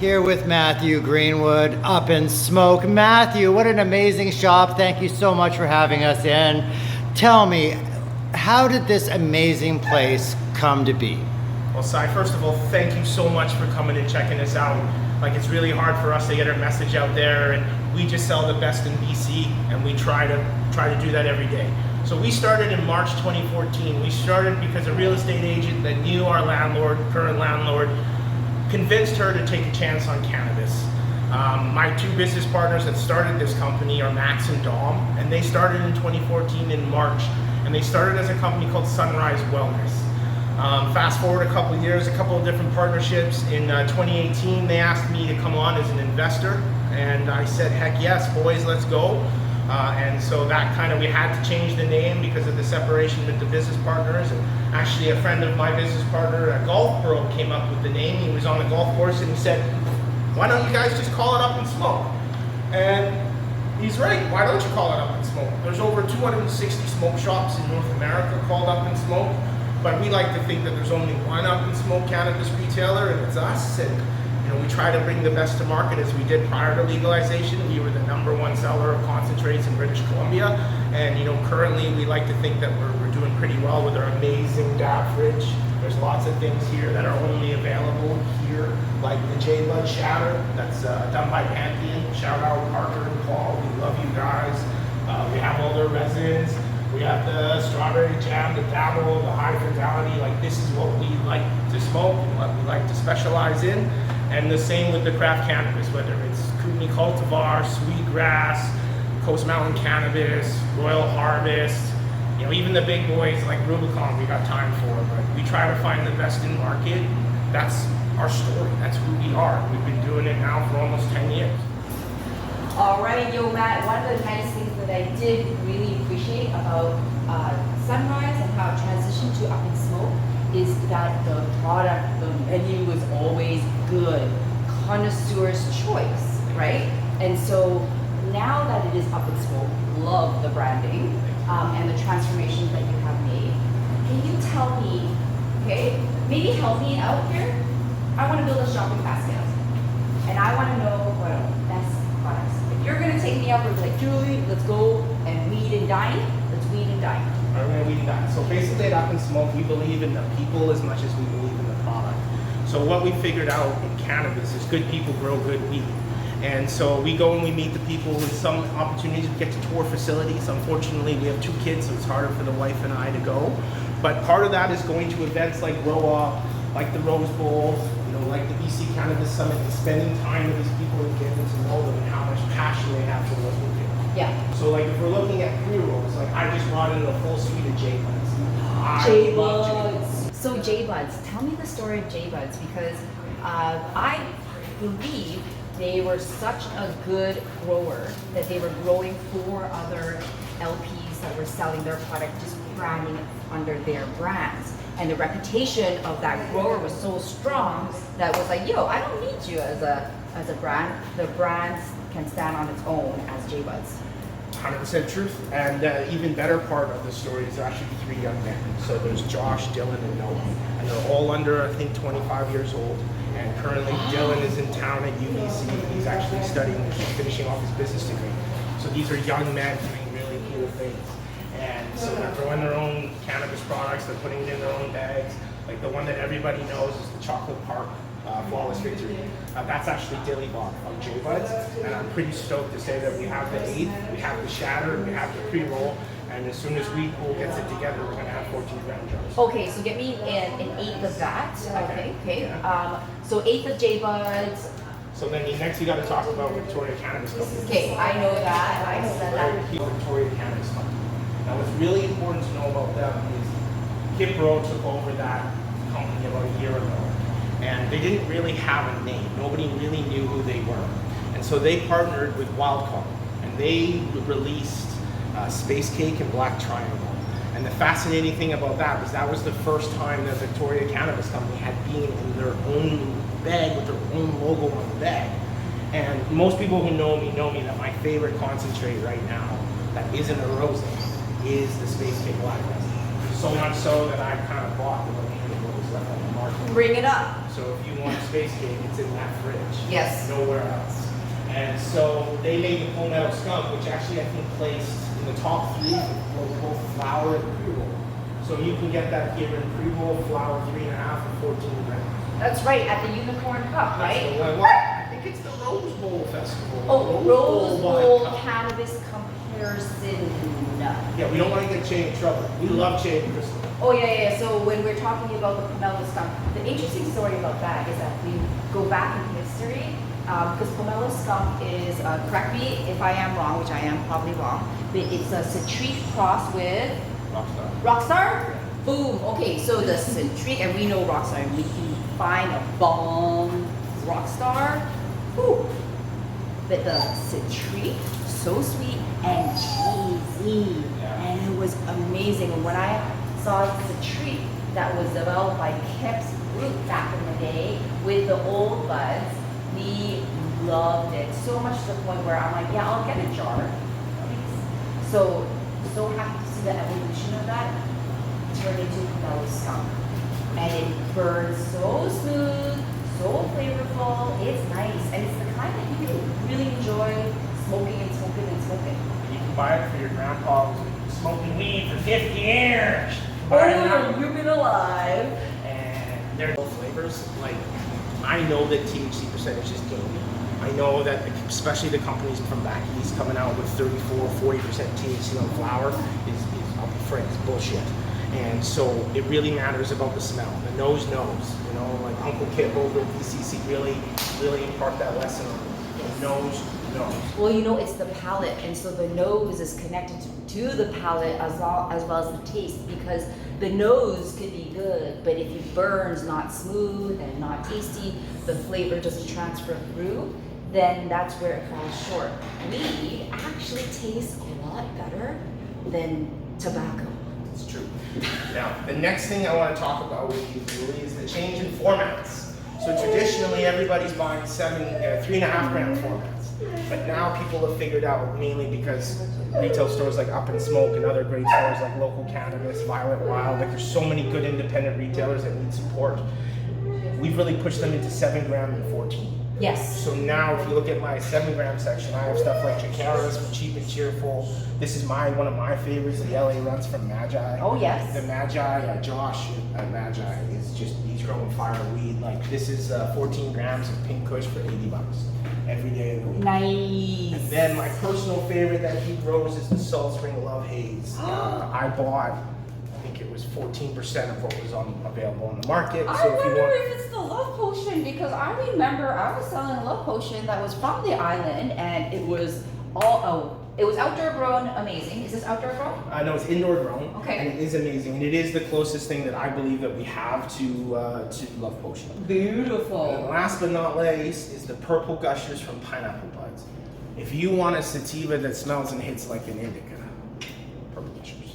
Here with Matthew Greenwood, Up in Smoke. Matthew, what an amazing shop. Thank you so much for having us in. Tell me, how did this amazing place come to be? Well, Cy, first of all, thank you so much for coming and checking us out. Like, it's really hard for us to get our message out there, and we just sell the best in BC, and we try to do that every day. So we started in March 2014. We started because a real estate agent that knew our landlord, current landlord, convinced her to take a chance on cannabis. My two business partners that started this company are Max and Dom, and they started in 2014 in March, and they started as a company called Sunrise Wellness. Fast forward a couple of years, a couple of different partnerships. In 2018, they asked me to come on as an investor, and I said, heck yes, boys, let's go. And so that we had to change the name because of the separation with the business partners. And actually a friend of my business partner at Golf Pro came up with the name. He was on the golf course and he said, why don't you guys just call it Up in Smoke? And he's right, why don't you call it Up in Smoke? There's over 260 smoke shops in North America called Up in Smoke, but we like to think that there's only one Up in Smoke cannabis retailer, and it's us. And we try to bring the best to market as we did prior to legalization. We were the #1 seller of concentrates in British Columbia, and currently we like to think that we're doing pretty well with our amazing dab fridge. There's lots of things here that are only available here, like the J Bud Shatter that's done by Pantheon. Shout out Parker and Paul, we love you guys. We have all their resins. We have the strawberry jam, the dabble, the high fidelity. Like, this is what we like to smoke and what we like to specialize in. And the same with the craft cannabis, whether it's Kootenai cultivar, sweetgrass, Coast Mountain cannabis, Royal Harvest, even the big boys like Rubicon we got time for, but we try to find the best in market. That's our story, that's who we are. We've been doing it now for almost 10 years. All right, yo, Matt, one of the nice things that I did really appreciate about Sunrise and how it transitioned to Up in Smoke is that the product, the menu was always good, connoisseur's choice, right? And so now that it is Up in Smoke, love the branding and the transformations that you have made. Can you tell me, okay, maybe help me out here? I want to build a shopping basket, and I want to know what are the best products. If you're going to take me out and be like, Julie, let's go and weed and dine, let's weed and dine. We're going to weed and dine. So basically at Up in Smoke, we believe in the people as much as we believe in the product. So what we figured out in cannabis is good people grow good weed. And so we go and we meet the people with some opportunities. We get to tour facilities. Unfortunately, we have 2 kids, so it's harder for the wife and I to go. But part of that is going to events like ROA, like the Rose Bowl, like the BC Cannabis Summit, and spending time with these people and getting to know them and how much passion they have for what we do. Yeah. So like if we're looking at pre-rolls, like I just brought in a full suite of J Buds. J Buds. So J Buds, tell me the story of J Buds, because I believe they were such a good grower that they were growing 4 other LPs that were selling their product, just branding it under their brands. And the reputation of that grower was so strong that was like, yo, I don't need you as a brand. The brands can stand on its own as J Buds. 100% truth. And even better part of the story is actually 3 young men. So there's Josh, Dylan, and Noah. And they're all under, I think, 25 years old. And currently Dylan is in town at UBC. He's actually studying, finishing off his business degree. So these are young men doing really cool things. And so they're growing their own cannabis products, they're putting it in their own bags. Like the one that everybody knows is the Chocolate Park Flawless Victory. That's actually Dilly Bot from J Buds. And I'm pretty stoked to say that we have the 8th, we have the Shatter, we have the pre-roll. And as soon as Weed Pool gets it together, we're going to have 14 gram jars. Okay, so get me an 1/8 of that. Okay. Yeah. So 1/8 of J Buds. So then next you got to talk about Victoria Cannabis Company. Okay, I know that. I know that. Victoria Cannabis Company. Now what's really important to know about them is Kip Rowe took over that company about a year ago. And they didn't really have a name. Nobody really knew who they were. And so they partnered with Wildcard. And they released Space Cake and Black Triangle. And the fascinating thing about that was the first time that Victoria Cannabis Company had been in their own bag with their own logo on the bag. And most people who know me that my favorite concentrate right now that isn't a rosé is the Space Cake Black Resin. So much so that I kind of bought the remaining what was left on the market. Bring it up. So if you want space cake, it's in that fridge. Yes. Nowhere else. And so they made the palmetto skunk, which actually I think placed in the top 3 for both flour and pre-roll. So you can get that here in pre-roll, flour 3.5 for 14 grams. That's right, at the Unicorn Cup, right? So, I think it's the Rose Bowl Festival. Oh, Rose Bowl Cup. cannabis comparison. Yeah, we don't want to get Jay in trouble. We love Jay and Crystal. Oh yeah. So when we're talking about the pomelo skunk, the interesting story about that is that we go back in history, because pomelo skunk is, correct me if I am wrong, which I am probably wrong, but it's a citrique cross with Rockstar. Rockstar? Boom. Okay, so the citrique, and we know Rockstar, and we can find a bomb Rockstar. Whew. But the citrique, so sweet and cheesy, and it was amazing. And when I saw the citrique that was developed by Kemp's group back in the day with the old buds, we loved it so much to the point where I'm like, yeah, I'll get a jar, please. So happy to see the evolution of that turn into pomelo skunk, and it burns so smooth, so flavorful. It's nice, and it's the kind that you can really enjoy smoking and smoking and smoking. You can buy it for your grandpa who's been smoking weed for 50 years. Buy it now. you've been alive. And there are no flavors. Like, I know that THC percentage is game. I know that especially the companies from back east coming out with 34, 40% THC on flower is I'll be frank, it's bullshit. And so it really matters about the smell. The nose knows, you know, like Uncle Kip over at DCC really imparted that lesson on me. The nose knows. Well, you know, it's the palate, and so the nose is connected to the palate as well as the taste, because the nose could be good, but if it burns not smooth and not tasty, the flavor doesn't transfer through, then that's where it falls short. Weed actually tastes a lot better than tobacco. It's true. Now, the next thing I want to talk about with you, Julie, is the change in formats. So traditionally, everybody's buying 3.5 gram formats. But now people have figured out, mainly because retail stores like Up and Smoke and other great stores like Local Cannabis, Violet Wild, like there's so many good independent retailers that need support. We've really pushed them into 7 gram and 14. Yes. So now if you look at my 7 gram section, I have stuff like Cannareps from Cheap and Cheerful. This is one of my favorites, the LA Runs from Magi. Oh yes. The Magi, Josh at Magi he's growing fire weed. Like this is 14 grams of Pink Kush for $80 every day of the week. Nice. And then my personal favorite that he grows is the Salt Spring Love Haze. I bought, I think it was 14% of what was available on the market. I wonder if it's the Love Potion, because I remember I was selling a Love Potion that was from the island, and it was it was outdoor grown, amazing. Is this outdoor grown? No, it's indoor grown. Okay. And it is amazing, and it is the closest thing that I believe that we have to Love Potion. Beautiful. And last but not least is the Purple Gushers from Pineapple Buds. If you want a sativa that smells and hits like an indica, Purple Gushers.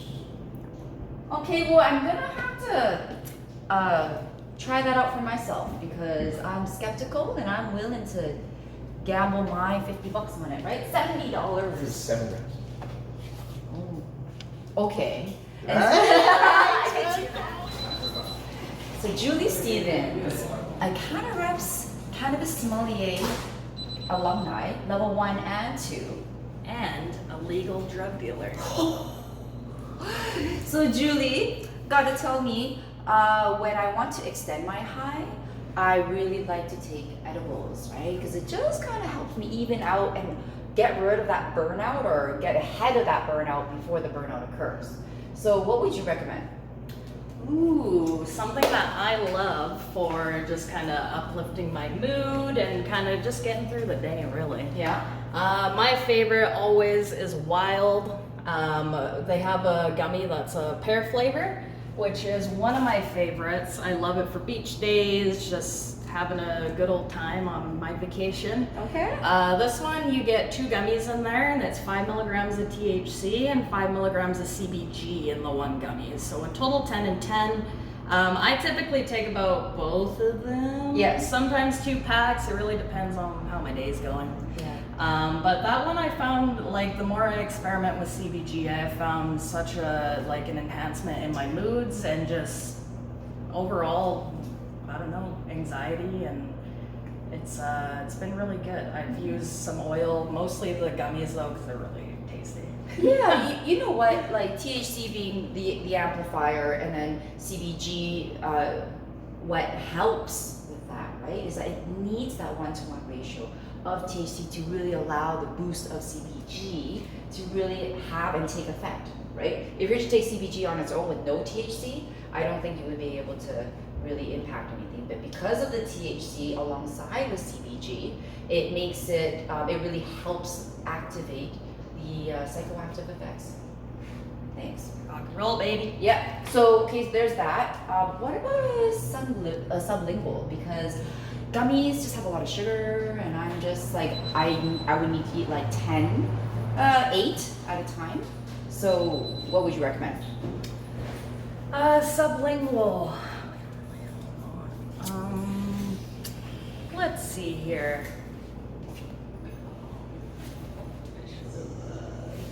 Okay, well, I'm gonna have to try that out for myself, because I'm skeptical and I'm willing to gamble my $50 on it, right? $70. This is 7 grams. Oh, okay. So Julie Stevens, a Cannareps cannabis sommelier alumni, level 1 and 2. And a legal drug dealer. So Julie, gotta tell me, when I want to extend my high, I really like to take edibles, right? Because it just kind of helps me even out and get rid of that burnout, or get ahead of that burnout before the burnout occurs. So what would you recommend? Ooh, something that I love for just kind of uplifting my mood and kind of just getting through the day, really. Yeah. My favorite always is Wild. They have a gummy that's a pear flavor, which is one of my favorites. I love it for beach days, just having a good old time on my vacation. Okay. This one, you get 2 gummies in there, and it's 5 milligrams of THC and 5 milligrams of CBG in the one gummy. So in total, 10 and 10. I typically take about both of them. Yes. Sometimes 2 packs. It really depends on how my day's going. Yeah. But that one I found, like, the more I experiment with CBG, I have found such a, like, an enhancement in my moods and just overall, I don't know, anxiety, and it's been really good. I've used some oil, mostly the gummies though, because they're really tasty. Yeah, you know what? Like THC being the amplifier, and then CBG, what helps with that, right, is that it needs that 1-to-1 ratio of THC to really allow the boost of CBG to really have and take effect, right? If you were to take CBG on its own with no THC, I don't think you would be able to really impact anything. But because of the THC alongside with CBG, it makes it, it really helps activate the psychoactive effects. Thanks. Rock and roll, baby. Yeah. So, okay, there's that. What about a sublingual? Because gummies just have a lot of sugar, and I'm just like, I would need to eat like 8 at a time. So, what would you recommend? Sublingual. Let's see here.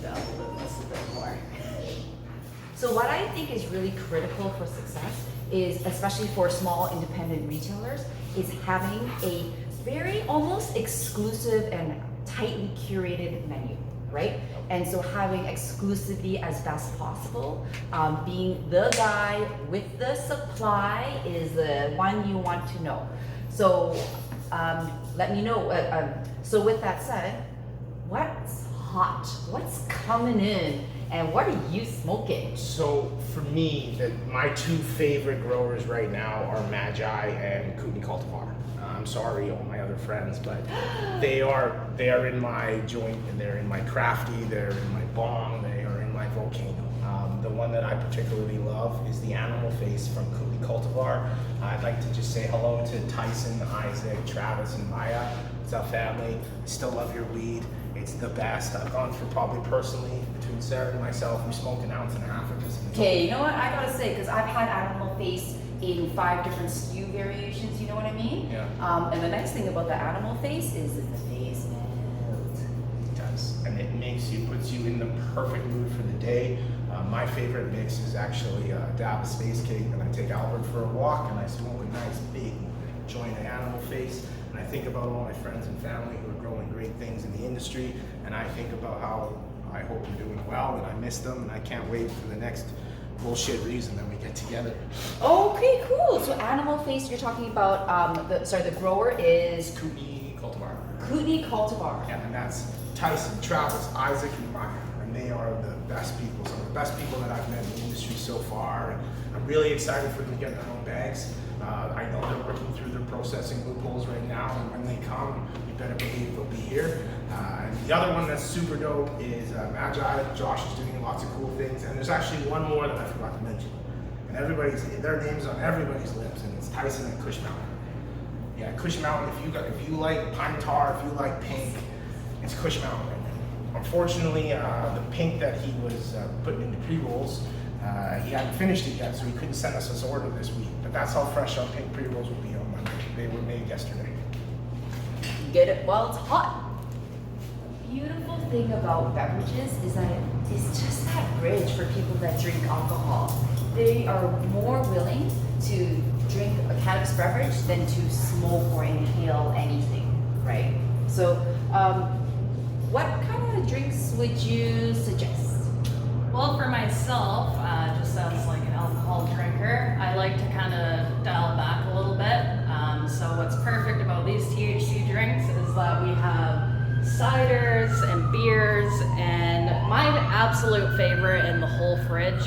Download this a bit more. So what I think is really critical for success is, especially for small independent retailers, is having a very almost exclusive and tightly curated menu, right? And so having exclusivity as best possible, being the guy with the supply is the one you want to know. So let me know. So with that said, what's hot? What's coming in? And what are you smoking? So for me, my two favorite growers right now are Magi and Kootenai Cultivar. I'm sorry, all my other friends, but they are in my joint, and they're in my crafty, they're in my bong, they are in my volcano. The one that I particularly love is the Animal Face from Kootenai Cultivar. I'd like to just say hello to Tyson, Isaac, Travis, and Maya. It's our family. I still love your weed. It's the best. I've gone for probably personally, between Sarah and myself, we smoked 1.5 ounces of this. Okay, you know what? I gotta say, because I've had Animal Face in 5 different SKU variations, you know what I mean? Yeah. And the nice thing about the Animal Face is that the face melts. It does, and it puts you in the perfect mood for the day. My favorite mix is actually a dab of Space Cake, and I take Albert for a walk, and I smoke a nice big joint of Animal Face, and I think about all my friends and family who are growing great things in the industry, and I think about how I hope they're doing well, and I miss them, and I can't wait for the next bullshit reason that we get together. Okay, cool. So Animal Face, you're talking about, the grower is Kootenai Cultivar. Kootenai Cultivar. Yeah, and that's Tyson, Travis, Isaac, and Maya. And they are the best people, some of the best people that I've met in the industry so far. And I'm really excited for them to get their own bags. I know they're working through their processing loopholes right now, and when they come, you better believe they'll be here. And the other one that's super dope is Magi. Josh is doing lots of cool things, and there's actually one more that I forgot to mention. And their names on everybody's lips, and it's Tyson and Kush Mountain. Yeah, Kush Mountain. If you like pine tar, if you like pink, it's Kush Mountain right now. Unfortunately, the pink that he was putting into pre-rolls, he hadn't finished it yet, so he couldn't send us his order this week. But that's how fresh our pink pre-rolls will be on Monday. They were made yesterday. Get it while it's hot. The beautiful thing about beverages is that it's just that bridge for people that drink alcohol. They are more willing to drink a cannabis beverage than to smoke or inhale anything, right? So, what kind of drinks would you suggest? Well, for myself, just as like an alcohol drinker, I like to kind of dial back a little bit. So what's perfect about these THC drinks is that we have ciders and beers, and my absolute favorite in the whole fridge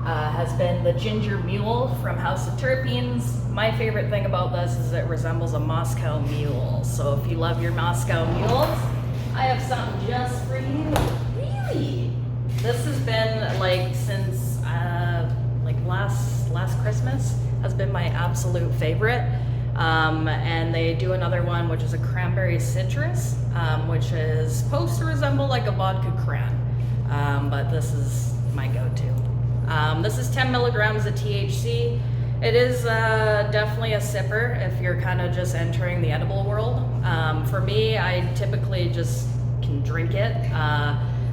has been the Ginger Mule from House of Terpenes. My favorite thing about this is it resembles a Moscow Mule. So if you love your Moscow Mules, I have something just for you. Really? This has been like since like last Christmas has been my absolute favorite. And they do another one which is a cranberry citrus, which is supposed to resemble like a vodka cran, but this is my go-to. This is 10 milligrams of THC. It is definitely a sipper if you're kind of just entering the edible world. For me, I typically just can drink it.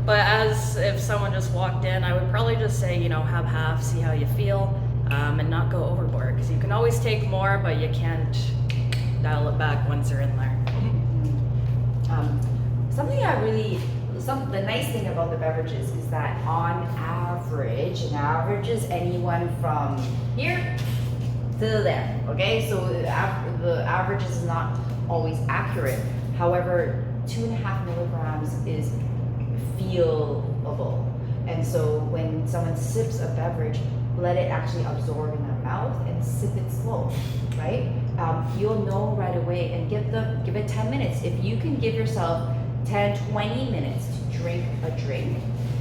But as if someone just walked in, I would probably just say, have half, see how you feel, and not go overboard. Because you can always take more, but you can't dial it back once you're in there. The nice thing about the beverages is that on average, and average is anyone from here to there, okay? So the average is not always accurate. However, 2.5 milligrams is feelable. And so when someone sips a beverage, let it actually absorb in their mouth and sip it slow, right? You'll know right away, and give it 10 minutes. If you can give yourself 10, 20 minutes to drink a drink,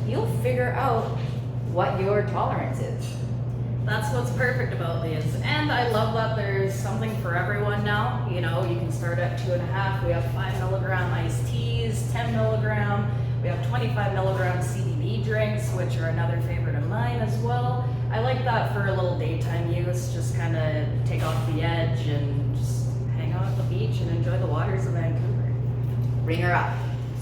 you'll figure out what your tolerance is. That's what's perfect about these. And I love that there's something for everyone now. You can start at 2.5. We have 5 milligram iced teas, 10 milligram. We have 25 milligram CBD drinks, which are another favorite of mine as well. I like that for a little daytime use, just kind of take off the edge and just hang out at the beach and enjoy the waters of Vancouver. Bring her up.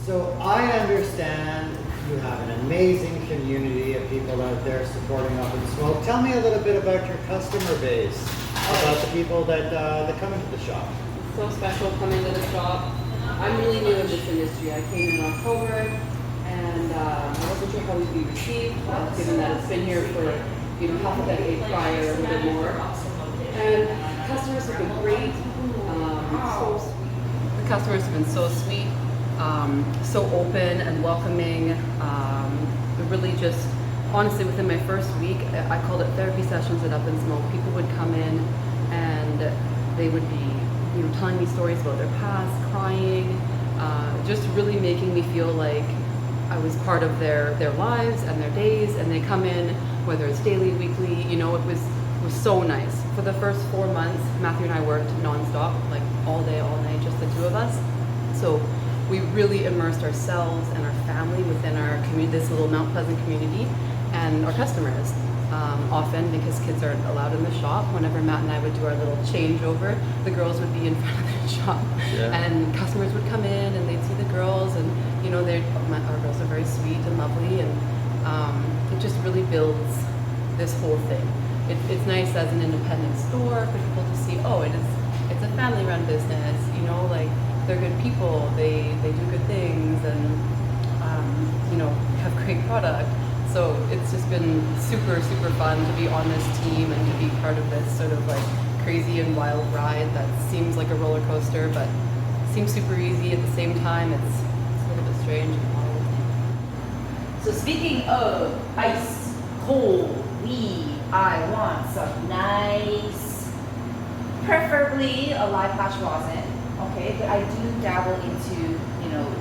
So I understand you have an amazing community of people out there supporting Up and Smoke. Tell me a little bit about your customer base, about the people that come into the shop. So special coming to the shop. I'm really new in this industry. I came in October, and I wasn't sure how we'd be received, given that it's been here for half a decade prior, a little bit more. And customers have been great. So sweet. The customers have been so sweet, so open and welcoming. Really just, honestly, within my first week, I called it therapy sessions at Up and Smoke. People would come in and they would be telling me stories about their past, crying, just really making me feel like I was part of their lives and their days. And they come in, whether it's daily, weekly, it was so nice. For the first 4 months, Matthew and I worked nonstop, like all day, all night, just the two of us. So we really immersed ourselves and our family within our community, this little Mount Pleasant community, and our customers. Often, because kids aren't allowed in the shop, whenever Matt and I would do our little changeover, the girls would be in front of the shop, and customers would come in and they'd see the girls, and our girls are very sweet and lovely, and it just really builds this whole thing. It's nice as an independent store for people to see, it's a family-run business, like they're good people, they do good things, and have great product. So it's just been super, super fun to be on this team and to be part of this sort of like crazy and wild ride that seems like a roller coaster, but seems super easy at the same time. It's a little bit strange and wild. So speaking of ice cold weed, I want some nice, preferably a live hash rosin, okay? But I do dabble into,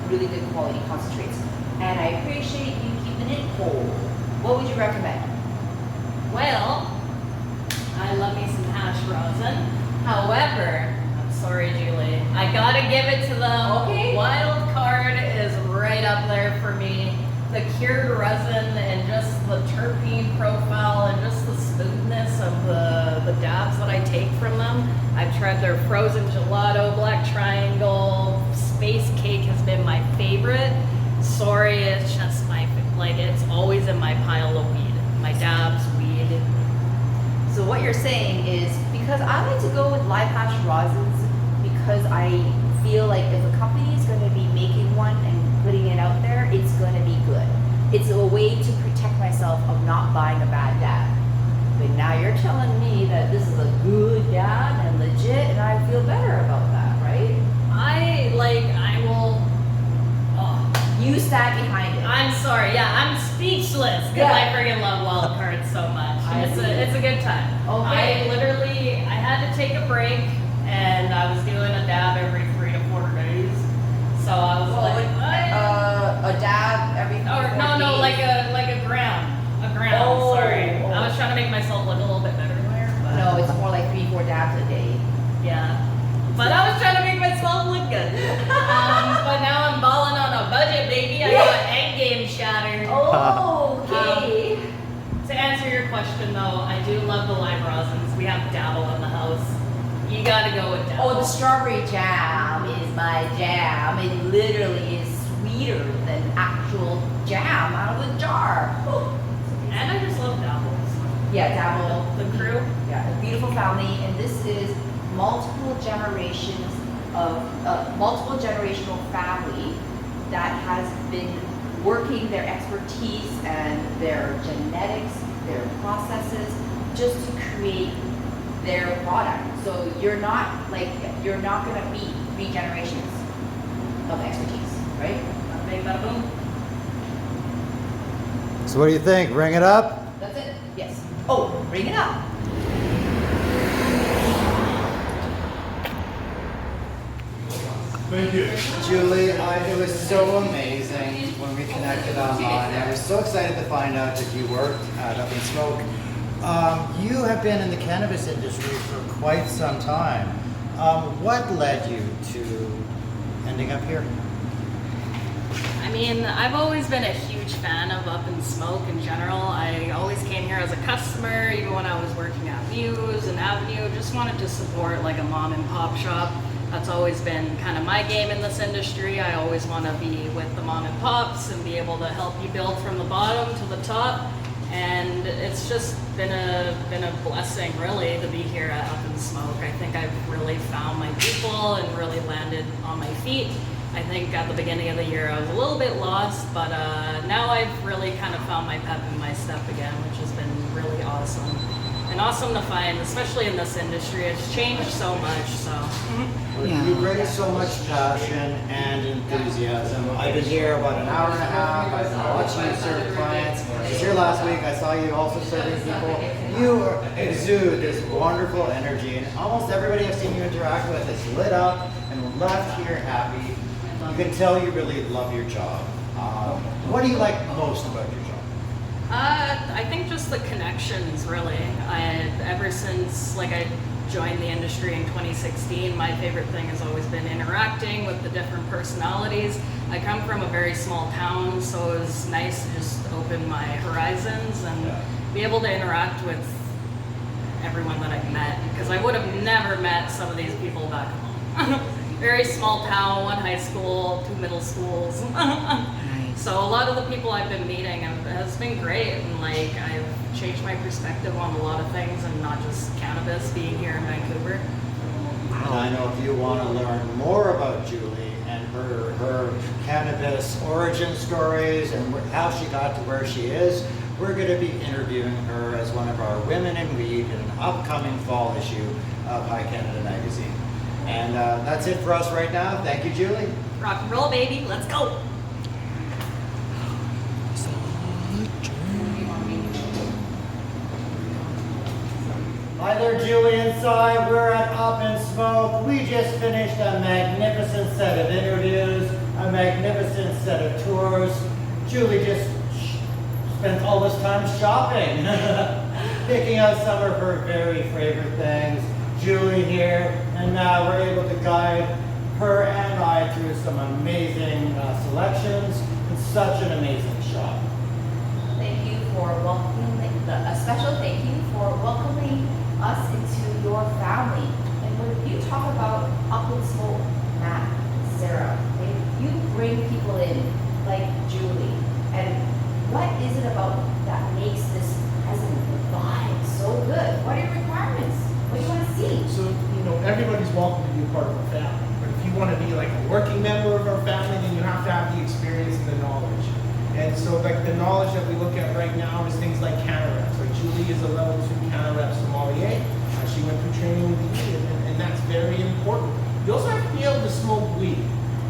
really good quality concentrates. And I appreciate you keeping it cold. What would you recommend? Well, I love me some hash rosin. However, I'm sorry, Julie, I gotta give it to them. Wild card is right up there for me. The cured resin and just the terpene profile and just the smoothness of the dabs that I take from them. I've tried their frozen gelato, black triangle, space cake has been my favorite. Sorry, it's just it's always in my pile of weed. My dabs, weed. So what you're saying is, because I like to go with live hash rosins, because I feel like if a company is going to be making one and putting it out there, it's going to be good. It's a way to protect myself of not buying a bad dab. But now you're telling me that this is a good dab and legit, and I feel better about that, right? I will. You stand behind it. I'm sorry, I'm speechless because I freaking love wild cards so much. It's a good time. Okay. I had to take a break, and I was doing a dab every 3 to 4 days. So I was a dab every 4 days? No, like a gram. Sorry. I was trying to make myself look a little bit better there. But No, it's more like 3-4 dabs a day. yeah. But I was trying to make myself look good. But now I'm balling on a budget, baby. I got egg game shatter. Oh, okay. So answer your question though, I do love the lime rosins. We have dabble in the house. You gotta go with dabble. Oh, the strawberry jam is my jam. It literally is sweeter than actual jam out of the jar. Whew. And I just love dabbles. Yeah, dabble. The crew. Yeah, a beautiful family, and this is multiple generations of multiple generational family that has been working their expertise and their genetics, their processes, just to create their product. So you're not gonna beat 3 generations of expertise, right? Big bada boom. So what do you think? Ring it up? That's it. Yes. Oh, bring it up. Thank you. Julie, it was so amazing when we connected online. I was so excited to find out that you worked at Up and Smoke. You have been in the cannabis industry for quite some time. What led you to ending up here? I mean, I've always been a huge fan of Up and Smoke in general. I always came here as a customer, even when I was working at Muse and Avenue. Just wanted to support like a mom and pop shop. That's always been kind of my game in this industry. I always want to be with the mom and pops and be able to help you build from the bottom to the top. And it's just been a blessing really to be here at Up and Smoke. I think I've really found my people and really landed on my feet. I think at the beginning of the year I was a little bit lost, but now I've really kind of found my pep in my step again, which has been really awesome. And awesome to find, especially in this industry. It's changed so much, so. You bring so much passion and enthusiasm. I've been here about an hour and a half. I've been watching you serve clients. I was here last week. I saw you also serving people. You exude this wonderful energy, and almost everybody I've seen you interact with is lit up and left here happy. You can tell you really love your job. What do you like most about your job? I think just the connections, really. Ever since I joined the industry in 2016, my favorite thing has always been interacting with the different personalities. I come from a very small town, so it was nice to just open my horizons and be able to interact with everyone that I've met, because I would have never met some of these people back home. Very small town, 1 high school, 2 middle schools. So a lot of the people I've been meeting has been great, and I've changed my perspective on a lot of things, and not just cannabis, being here in Vancouver. And I know if you want to learn more about Julie and her cannabis origin stories and how she got to where she is, we're going to be interviewing her as one of our Women in Weed in an upcoming fall issue of High Canada Magazine. And that's it for us right now. Thank you, Julie. Rock and roll, baby. Let's go. Hi there, Julie and Cy. We're at Up and Smoke. We just finished a magnificent set of interviews, a magnificent set of tours. Julie just spent all this time shopping, picking out some of her very favorite things. Julie here, and now we're able to guide her and I through some amazing selections and such an amazing shop. Thank you for welcoming, a special thank you for welcoming us into your family. And when you talk about Up and Smoke, Matt, Sarah, you bring people in like Julie. And what is it about that makes this present vibe so good? What are your requirements? What do you want to see? So, everybody's welcome to be a part of our family. But if you want to be like a working member of our family, then you have to have the experience and the knowledge. And so the knowledge that we look at right now is things like Cannareps. Like Julie is a level 2 Cannareps sommelier. She went through training with the and that's very important. You also have to be able to smoke weed.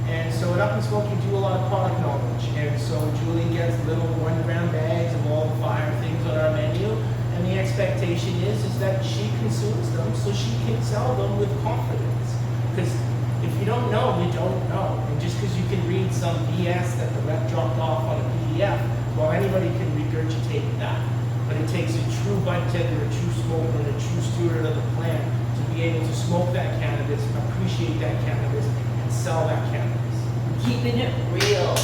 And so at Up and Smoke, you do a lot of product knowledge. And so Julie gets little 1-gram bags of all the fire things on our menu. And the expectation is that she consumes them so she can sell them with confidence. Because if you don't know, you don't know. And just because you can read some BS that the rep dropped off on a PDF, well, anybody can regurgitate that. But it takes a true bud tender, a true smoker, and a true steward of the plant to be able to smoke that cannabis, appreciate that cannabis, and sell that cannabis. Keeping it real.